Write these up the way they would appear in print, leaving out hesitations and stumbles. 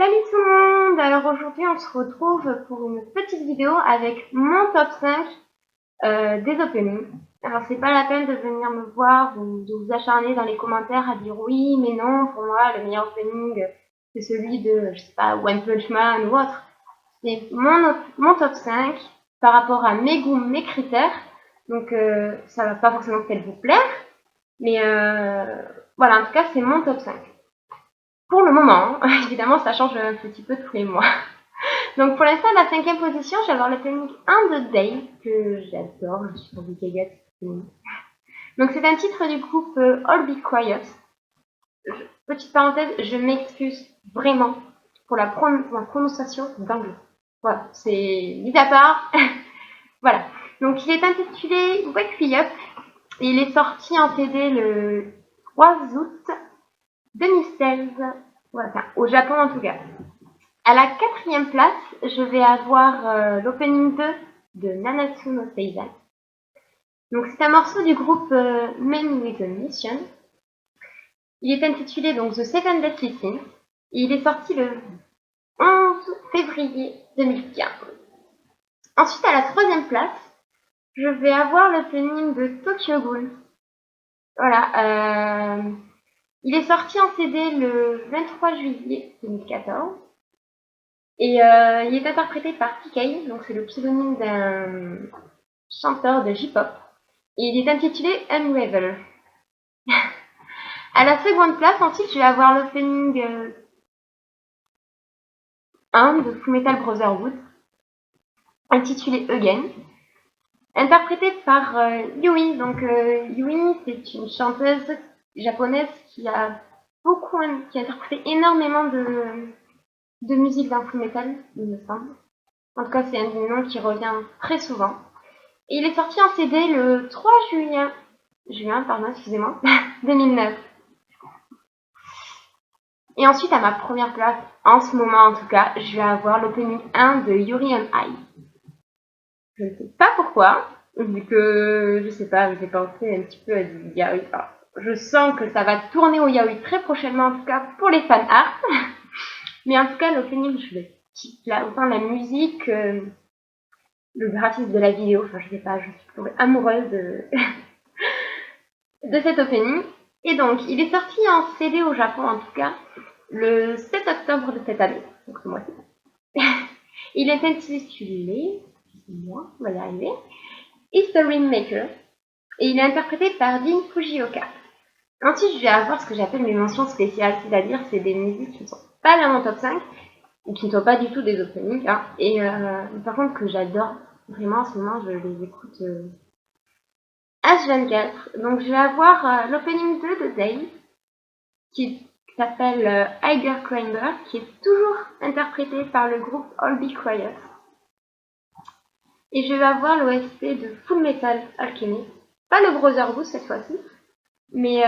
Salut tout le monde! Alors aujourd'hui on se retrouve pour une petite vidéo avec mon top 5 des openings. Alors c'est pas la peine de venir me voir ou de vous acharner dans les commentaires à dire oui mais non, pour moi le meilleur opening c'est celui de, je sais pas, One Punch Man ou autre. C'est mon top 5 par rapport à mes goûts, mes critères. Donc ça va pas forcément peut-être vous plaire, mais voilà, en tout cas c'est mon top 5. Pour le moment, évidemment, ça change un petit peu tous les mois. Donc pour l'instant, à la 5e position, je vais avoir l'opening 1 de Day, que j'adore, je suis tombée gaga. Donc c'est un titre du groupe All Be Quiet. Petite parenthèse, je m'excuse vraiment pour la prononciation d'anglais. Voilà, c'est mis à part. Voilà. Donc il est intitulé Wake Me Up et il est sorti en CD le 3 août 2016. Voilà, enfin, au Japon en tout cas. À la 4e place, je vais avoir l'opening 2 de Nanatsu no Taizai. Donc c'est un morceau du groupe Men with a Mission. Il est intitulé donc The Second Deadly Sin et il est sorti le 11 février 2015. Ensuite, à la 3e place, je vais avoir l'opening de Tokyo Ghoul. Voilà, il est sorti en CD le 23 juillet 2014. Et il est interprété par TK, donc c'est le pseudonyme d'un chanteur de J-pop. Et il est intitulé Unravel. À la seconde place, ensuite, je vais avoir l'opening 1 de Fullmetal Brotherhood, intitulé Again, interprété par Yui. Donc Yui, c'est une chanteuse japonaise qui a interprété énormément de musique dans Fullmetal, il me semble. En tout cas, c'est un nom qui revient très souvent. Et il est sorti en CD le 3 juin 2009. Et ensuite, à ma première place, en ce moment en tout cas, je vais avoir l'opening 1 de Yuri on Ice. Je ne sais pas pourquoi, vu que, je sais pas, j'ai pensé un petit peu à du yaoi. Alors, je sens que ça va tourner au yaoi très prochainement, en tout cas pour les fan art. Mais en tout cas, l'opening, je le kiffe là. Autant la musique, le graphisme de la vidéo, enfin je sais pas, je suis tombée amoureuse de cet opening. Et donc, il est sorti en CD au Japon en tout cas, le 7 octobre de cette année, donc ce mois-ci. Il est intitulé, on va y arriver, History Maker, et il est interprété par Jin Fujioka. Ensuite, je vais avoir ce que j'appelle mes mentions spéciales, c'est-à-dire c'est des musiques qui ne sont pas dans mon top 5, ou qui ne sont pas du tout des openings, hein, et par contre que j'adore vraiment en ce moment, je les écoute H24. Donc je vais avoir l'opening 2 de Day, qui s'appelle Tiger Climber, qui est toujours interprété par le groupe All Be Quiet. Et je vais avoir l'OST de Fullmetal Alchemist, pas le Brotherhood cette fois-ci, mais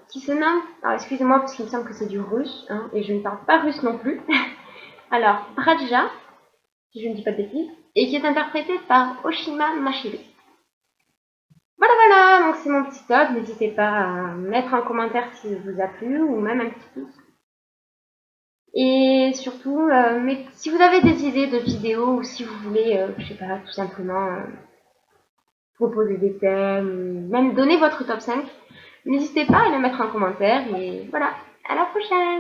qui se nomme, alors excusez-moi parce qu'il me semble que c'est du russe, hein, et je ne parle pas russe non plus, alors Raja, si je ne dis pas de bêtises, et qui est interprété par Oshima Mashiro. Voilà, donc c'est mon petit top, n'hésitez pas à mettre un commentaire si ça vous a plu, ou même un petit pouce. Et surtout, mais si vous avez des idées de vidéos, ou si vous voulez, je sais pas, tout simplement proposer des thèmes, même donner votre top 5, n'hésitez pas à le mettre en commentaire, et voilà, à la prochaine!